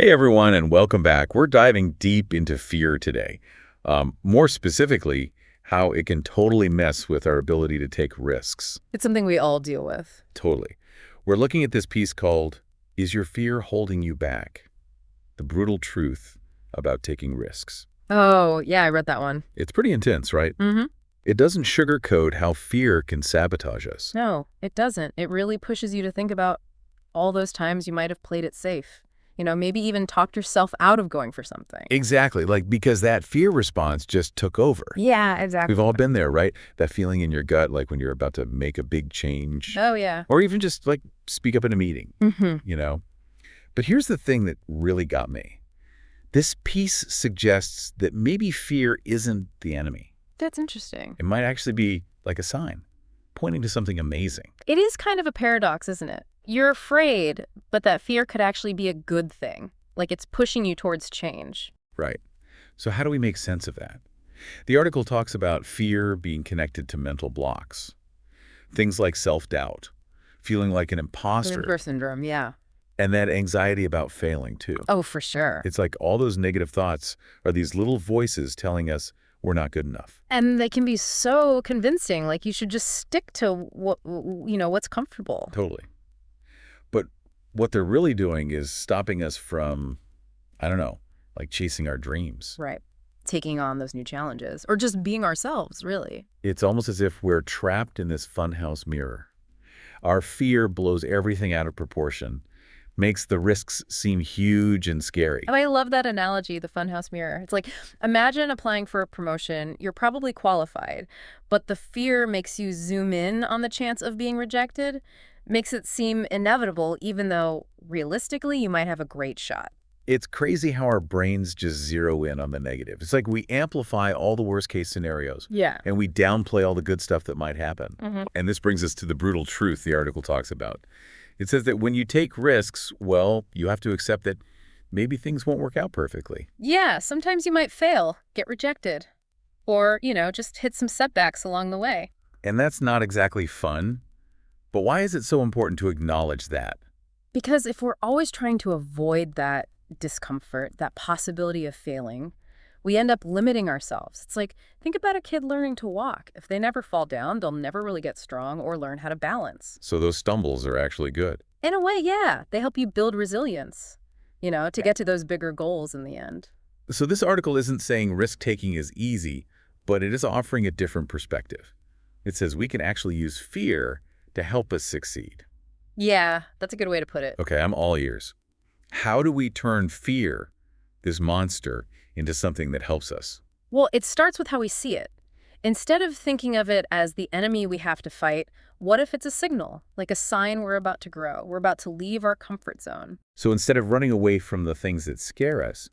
Hey everyone, and welcome back. We're diving deep into fear today. More specifically, how it can totally mess with our ability to take risks. It's something we all deal with. Totally. We're looking at this piece called, Is Your Fear Holding You Back? The Brutal Truth About Taking Risks. Oh, yeah, I read that one. It's pretty intense, right? Mm-hmm. It doesn't sugarcoat how fear can sabotage us. No, it doesn't. It really pushes you to think about all those times you might have played it safe. Maybe even talked yourself out of going for something. Exactly, because that fear response just took over. Yeah, exactly. We've all been there, right? That feeling in your gut, like when you're about to make a big change. Oh, yeah. Or even just like speak up in a meeting, Mm-hmm. But here's the thing that really got me. This piece suggests that maybe fear isn't the enemy. That's interesting. It might actually be like a sign, pointing to something amazing. It is kind of a paradox, isn't it? You're afraid, but that fear could actually be a good thing. Like it's pushing you towards change. Right. So how do we make sense of that? The article talks about fear being connected to mental blocks. Things like self-doubt, feeling like an imposter, Imposter syndrome, yeah. and that anxiety about failing too. Oh, for sure. It's like all those negative thoughts are these little voices telling us we're not good enough. And they can be so convincing, like you should just stick to what's comfortable. Totally. But what they're really doing is stopping us from, I don't know, like chasing our dreams. Right. Taking on those new challenges or just being ourselves, really. It's almost as if we're trapped in this funhouse mirror. Our fear blows everything out of proportion, makes the risks seem huge and scary. And I love that analogy, the funhouse mirror. It's like, imagine applying for a promotion. You're probably qualified, but the fear makes you zoom in on the chance of being rejected, makes it seem inevitable, even though realistically you might have a great shot. It's crazy how our brains just zero in on the negative. It's like we amplify all the worst case scenarios. Yeah. And we downplay all the good stuff that might happen. Mm-hmm. And this brings us to the brutal truth the article talks about. It says that when you take risks, well, you have to accept that maybe things won't work out perfectly. Yeah, sometimes you might fail, get rejected, or, just hit some setbacks along the way. And that's not exactly fun. But why is it so important to acknowledge that? Because if we're always trying to avoid that discomfort, that possibility of failing, we end up limiting ourselves. It's like, think about a kid learning to walk. If they never fall down, they'll never really get strong or learn how to balance. So those stumbles are actually good. In a way, yeah. They help you build resilience, to get to those bigger goals in the end. So this article isn't saying risk-taking is easy, but it is offering a different perspective. It says we can actually use fear to help us succeed. Yeah, that's a good way to put it. Okay, I'm all ears. How do we turn fear, this monster, into something that helps us? Well, it starts with how we see it. Instead of thinking of it as the enemy we have to fight, what if it's a signal, like a sign we're about to grow? We're about to leave our comfort zone. So instead of running away from the things that scare us,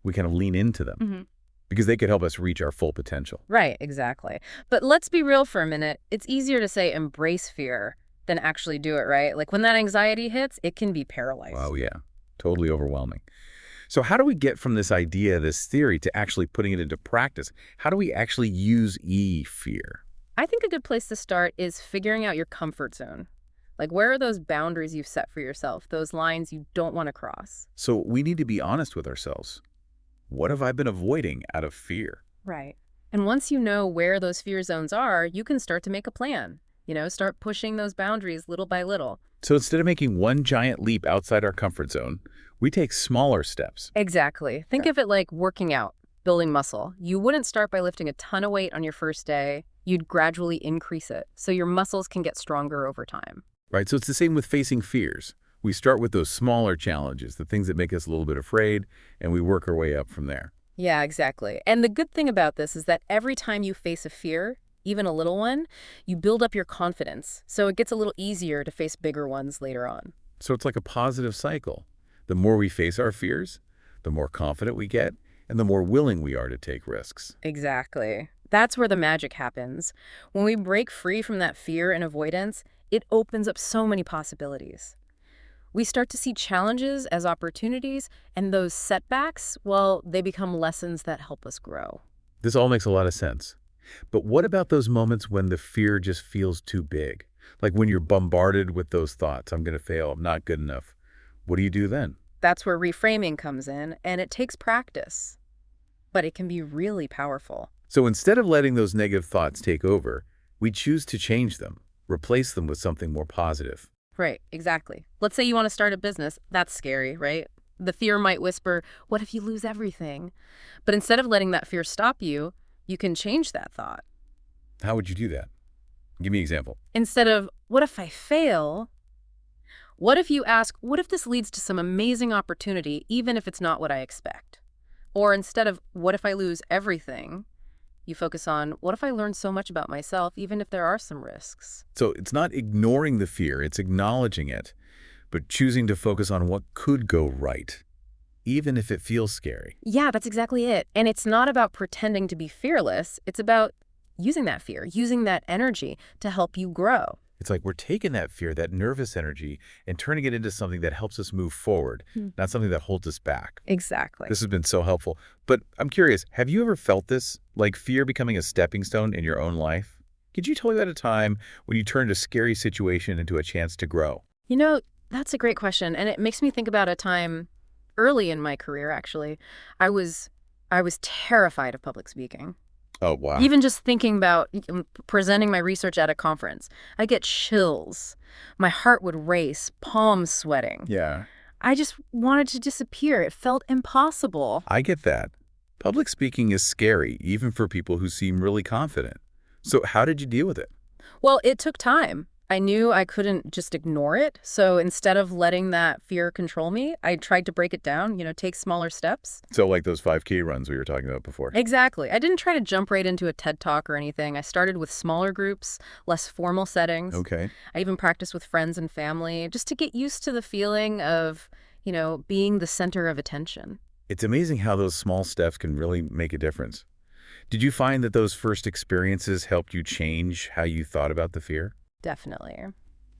we kind of lean into them. Mm-hmm. Because they could help us reach our full potential. Right, exactly. But let's be real for a minute. It's easier to say embrace fear than actually do it, right? Like when that anxiety hits, it can be paralyzing. Oh, yeah. Totally overwhelming. So how do we get from this idea, this theory, to actually putting it into practice? How do we actually use fear? I think a good place to start is figuring out your comfort zone. Like, where are those boundaries you've set for yourself, those lines you don't want to cross? So we need to be honest with ourselves. What have I been avoiding out of fear? Right. And once you know where those fear zones are, you can start to make a plan. Start pushing those boundaries little by little. So instead of making one giant leap outside our comfort zone, we take smaller steps. Exactly. Think of it like working out, building muscle. You wouldn't start by lifting a ton of weight on your first day. You'd gradually increase it so your muscles can get stronger over time. Right, so it's the same with facing fears. We start with those smaller challenges, the things that make us a little bit afraid, and we work our way up from there. Yeah, exactly. And the good thing about this is that every time you face a fear, even a little one, you build up your confidence. So it gets a little easier to face bigger ones later on. So it's like a positive cycle. The more we face our fears, the more confident we get, and the more willing we are to take risks. Exactly. That's where the magic happens. When we break free from that fear and avoidance, it opens up so many possibilities. We start to see challenges as opportunities, and those setbacks, well, they become lessons that help us grow. This all makes a lot of sense. But what about those moments when the fear just feels too big? Like when you're bombarded with those thoughts, I'm going to fail, I'm not good enough. What do you do then? That's where reframing comes in, and it takes practice, but it can be really powerful. So instead of letting those negative thoughts take over, we choose to change them, replace them with something more positive. Right, exactly. Let's say you want to start a business. That's scary, right? The fear might whisper, what if you lose everything? But instead of letting that fear stop you, you can change that thought. How would you do that? Give me an example. Instead of, what if I fail? What if you ask, what if this leads to some amazing opportunity, even if it's not what I expect? Or instead of, what if I lose everything? You focus on, what if I learn so much about myself, even if there are some risks? So it's not ignoring the fear, it's acknowledging it, but choosing to focus on what could go right, even if it feels scary. Yeah, that's exactly it. And it's not about pretending to be fearless. It's about using that fear, using that energy to help you grow. It's like we're taking that fear, that nervous energy, and turning it into something that helps us move forward, not something that holds us back. Exactly. This has been so helpful. But I'm curious, have you ever felt this, like fear becoming a stepping stone in your own life? Could you tell me about a time when you turned a scary situation into a chance to grow? You know, that's a great question. And it makes me think about a time early in my career, actually. I was terrified of public speaking. Oh, wow. Even just thinking about presenting my research at a conference, I get chills. My heart would race, palms sweating. Yeah, I just wanted to disappear. It felt impossible. I get that. Public speaking is scary, even for people who seem really confident. So how did you deal with it? Well, it took time. I knew I couldn't just ignore it. So instead of letting that fear control me, I tried to break it down, take smaller steps. So like those 5K runs we were talking about before. Exactly. I didn't try to jump right into a TED Talk or anything. I started with smaller groups, less formal settings. Okay. I even practiced with friends and family just to get used to the feeling of, being the center of attention. It's amazing how those small steps can really make a difference. Did you find that those first experiences helped you change how you thought about the fear? Definitely.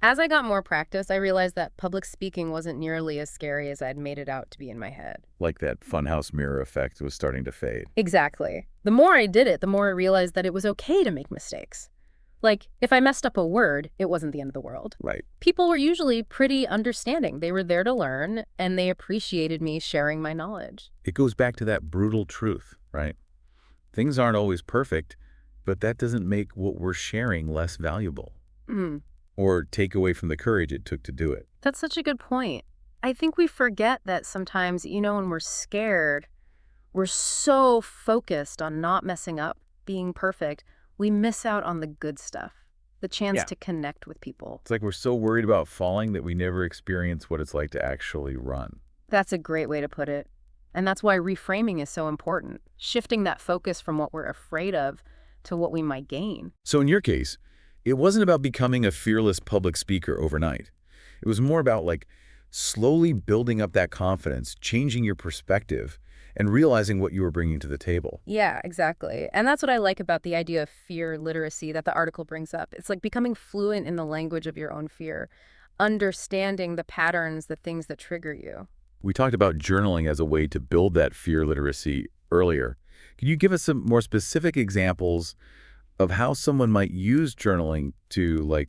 As I got more practice, I realized that public speaking wasn't nearly as scary as I'd made it out to be in my head. Like that funhouse mirror effect was starting to fade. Exactly. The more I did it, the more I realized that it was okay to make mistakes. Like, if I messed up a word, it wasn't the end of the world. Right. People were usually pretty understanding. They were there to learn, and they appreciated me sharing my knowledge. It goes back to that brutal truth, right? Things aren't always perfect, but that doesn't make what we're sharing less valuable Mm. or take away from the courage it took to do it. That's such a good point. I think we forget that sometimes, when we're scared, we're so focused on not messing up, being perfect, we miss out on the good stuff, the chance Yeah. to connect with people. It's like we're so worried about falling that we never experience what it's like to actually run. That's a great way to put it. And that's why reframing is so important, shifting that focus from what we're afraid of to what we might gain. So in your case, it wasn't about becoming a fearless public speaker overnight. It was more about slowly building up that confidence, changing your perspective, and realizing what you were bringing to the table. Yeah, exactly. And that's what I like about the idea of fear literacy that the article brings up. It's like becoming fluent in the language of your own fear, understanding the patterns, the things that trigger you. We talked about journaling as a way to build that fear literacy earlier. Can you give us some more specific examples of how someone might use journaling to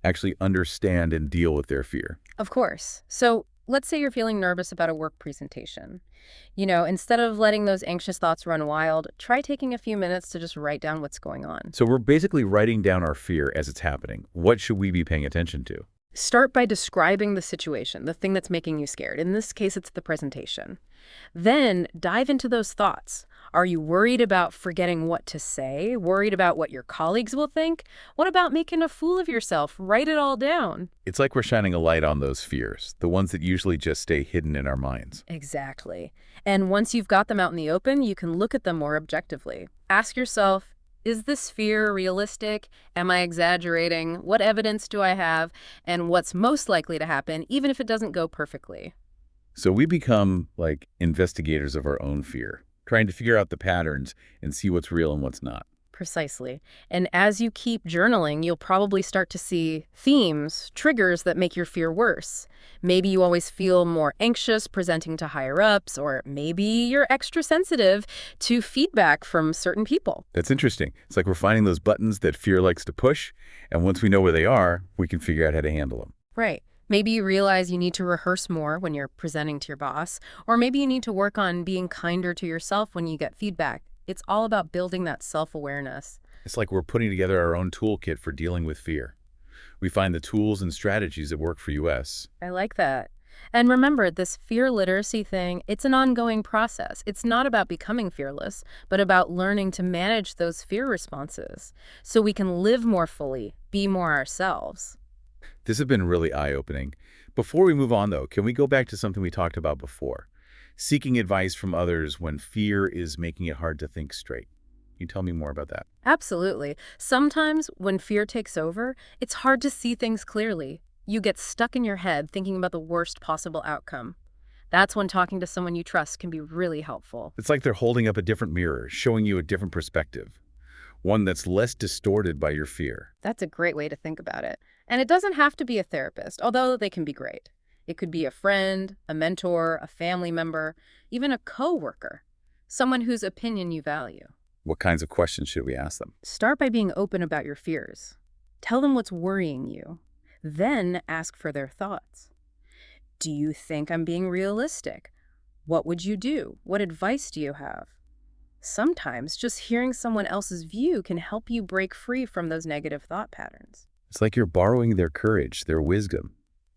actually understand and deal with their fear? Of course. So let's say you're feeling nervous about a work presentation. Instead of letting those anxious thoughts run wild, try taking a few minutes to just write down what's going on. So we're basically writing down our fear as it's happening. What should we be paying attention to? Start by describing the situation, the thing that's making you scared. In this case, it's the presentation. Then dive into those thoughts. Are you worried about forgetting what to say? Worried about what your colleagues will think? What about making a fool of yourself? Write it all down. It's like we're shining a light on those fears, the ones that usually just stay hidden in our minds. Exactly. And once you've got them out in the open, you can look at them more objectively. Ask yourself, is this fear realistic? Am I exaggerating? What evidence do I have? And what's most likely to happen, even if it doesn't go perfectly? So we become investigators of our own fear, trying to figure out the patterns and see what's real and what's not. Precisely. And as you keep journaling, you'll probably start to see themes, triggers that make your fear worse. Maybe you always feel more anxious presenting to higher ups, or maybe you're extra sensitive to feedback from certain people. That's interesting. It's like we're finding those buttons that fear likes to push, and once we know where they are, we can figure out how to handle them. Right. Maybe you realize you need to rehearse more when you're presenting to your boss, or maybe you need to work on being kinder to yourself when you get feedback. It's all about building that self-awareness. It's like we're putting together our own toolkit for dealing with fear. We find the tools and strategies that work for us. I like that. And remember, this fear literacy thing, it's an ongoing process. It's not about becoming fearless, but about learning to manage those fear responses so we can live more fully, be more ourselves. This has been really eye-opening. Before we move on, though, can we go back to something we talked about before? Seeking advice from others when fear is making it hard to think straight. Can you tell me more about that? Absolutely. Sometimes when fear takes over, it's hard to see things clearly. You get stuck in your head thinking about the worst possible outcome. That's when talking to someone you trust can be really helpful. It's like they're holding up a different mirror, showing you a different perspective, one that's less distorted by your fear. That's a great way to think about it. And it doesn't have to be a therapist, although they can be great. It could be a friend, a mentor, a family member, even a coworker, someone whose opinion you value. What kinds of questions should we ask them? Start by being open about your fears. Tell them what's worrying you. Then ask for their thoughts. Do you think I'm being realistic? What would you do? What advice do you have? Sometimes just hearing someone else's view can help you break free from those negative thought patterns. It's like you're borrowing their courage, their wisdom,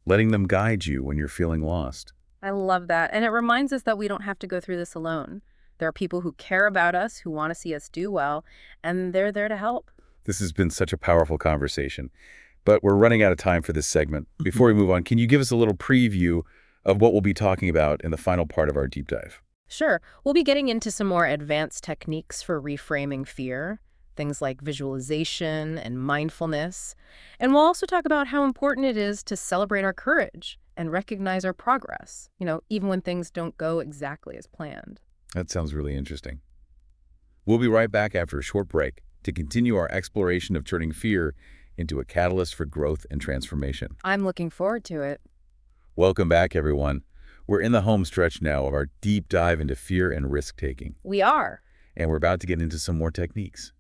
letting them guide you when you're feeling lost. I love that. And it reminds us that we don't have to go through this alone. There are people who care about us, who want to see us do well, and they're there to help. This has been such a powerful conversation, but we're running out of time for this segment. Before we move on, can you give us a little preview of what we'll be talking about in the final part of our deep dive? Sure, we'll be getting into some more advanced techniques for reframing fear, things like visualization and mindfulness. And we'll also talk about how important it is to celebrate our courage and recognize our progress, even when things don't go exactly as planned. That sounds really interesting. We'll be right back after a short break to continue our exploration of turning fear into a catalyst for growth and transformation. I'm looking forward to it. Welcome back, everyone. We're in the home stretch now of our deep dive into fear and risk-taking. We are. And we're about to get into some more techniques.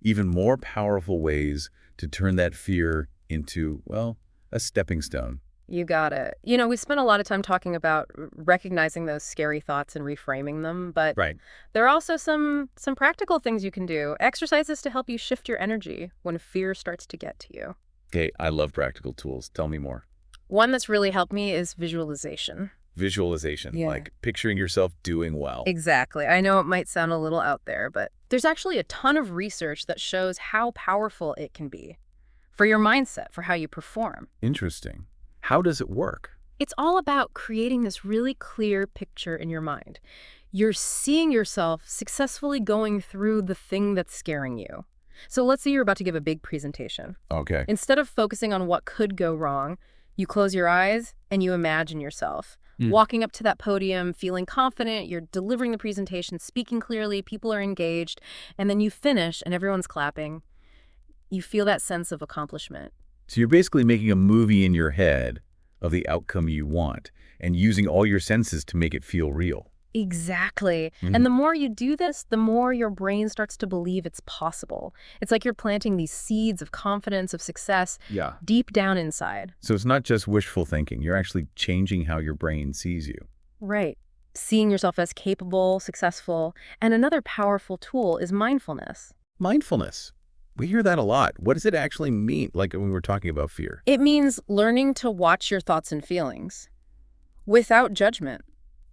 Even more powerful ways to turn that fear into, well, a stepping stone. You got it. We spent a lot of time talking about recognizing those scary thoughts and reframing them, but Right. there are also some practical things you can do, exercises to help you shift your energy when fear starts to get to you. Okay, I love practical tools. Tell me more. One that's really helped me is visualization. Visualization, Yeah. like picturing yourself doing well. Exactly. I know it might sound a little out there, but there's actually a ton of research that shows how powerful it can be for your mindset, for how you perform. Interesting. How does it work? It's all about creating this really clear picture in your mind. You're seeing yourself successfully going through the thing that's scaring you. So let's say you're about to give a big presentation. Okay. Instead of focusing on what could go wrong, you close your eyes and you imagine yourself Mm. walking up to that podium, feeling confident, you're delivering the presentation, speaking clearly, people are engaged, and then you finish and everyone's clapping. You feel that sense of accomplishment. So you're basically making a movie in your head of the outcome you want and using all your senses to make it feel real. Exactly. Mhm. And the more you do this, the more your brain starts to believe it's possible. It's like you're planting these seeds of confidence, of success, Yeah. deep down inside. So it's not just wishful thinking. You're actually changing how your brain sees you. Right. Seeing yourself as capable, successful. And another powerful tool is mindfulness. Mindfulness. We hear that a lot. What does it actually mean, like when we're talking about fear? It means learning to watch your thoughts and feelings without judgment.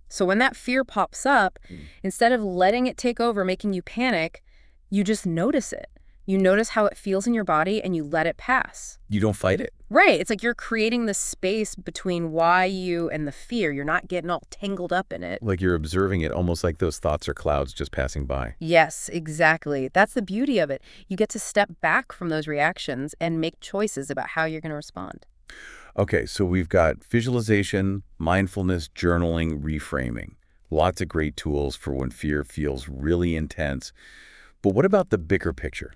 So when that fear pops up, instead of letting it take over, making you panic, you just notice it. You notice how it feels in your body and you let it pass. You don't fight it. Right. It's like you're creating this space between why you and the fear. You're not getting all tangled up in it. Like you're observing it, almost like those thoughts are clouds just passing by. Yes, exactly. That's the beauty of it. You get to step back from those reactions and make choices about how you're going to respond. Okay, so we've got visualization, mindfulness, journaling, reframing. Lots of great tools for when fear feels really intense. But what about the bigger picture?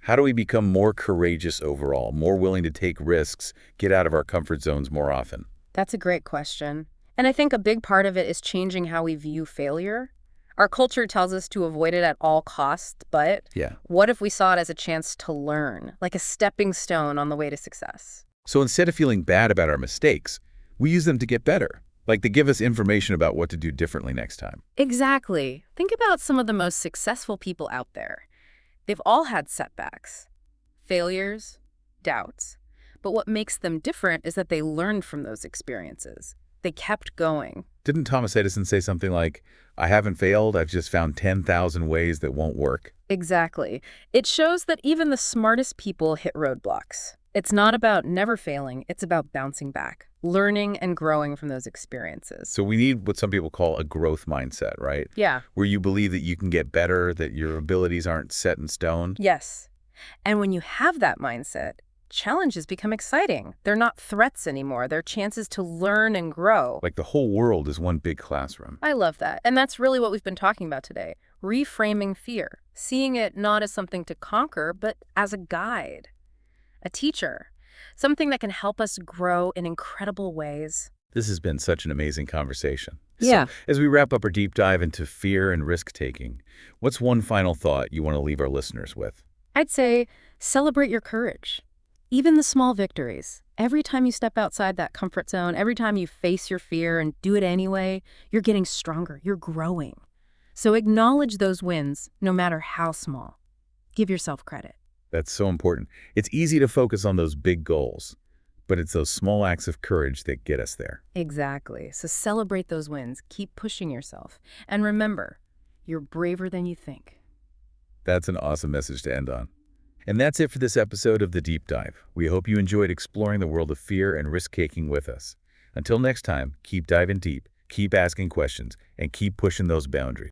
How do we become more courageous overall, more willing to take risks, get out of our comfort zones more often? That's a great question. And I think a big part of it is changing how we view failure. Our culture tells us to avoid it at all costs, but Yeah. what if we saw it as a chance to learn, like a stepping stone on the way to success? So instead of feeling bad about our mistakes, we use them to get better. Like they give us information about what to do differently next time. Exactly. Think about some of the most successful people out there. They've all had setbacks, failures, doubts. But what makes them different is that they learned from those experiences. They kept going. Didn't Thomas Edison say something like, I haven't failed, I've just found 10,000 ways that won't work? Exactly. It shows that even the smartest people hit roadblocks. It's not about never failing, it's about bouncing back, learning and growing from those experiences. So we need what some people call a growth mindset, right? Yeah. Where you believe that you can get better, that your abilities aren't set in stone. Yes. And when you have that mindset, challenges become exciting. They're not threats anymore. They're chances to learn and grow. Like the whole world is one big classroom. I love that. And that's really what we've been talking about today. Reframing fear. Seeing it not as something to conquer, but as a guide. A teacher. Something that can help us grow in incredible ways. This has been such an amazing conversation. Yeah. So, as we wrap up our deep dive into fear and risk-taking, what's one final thought you want to leave our listeners with? I'd say celebrate your courage. Even the small victories. Every time you step outside that comfort zone, every time you face your fear and do it anyway, you're getting stronger, you're growing. So acknowledge those wins, no matter how small. Give yourself credit. That's so important. It's easy to focus on those big goals, but it's those small acts of courage that get us there. Exactly. So celebrate those wins, keep pushing yourself. And remember, you're braver than you think. That's an awesome message to end on. And that's it for this episode of The Deep Dive. We hope you enjoyed exploring the world of fear and risk-taking with us. Until next time, keep diving deep, keep asking questions, and keep pushing those boundaries.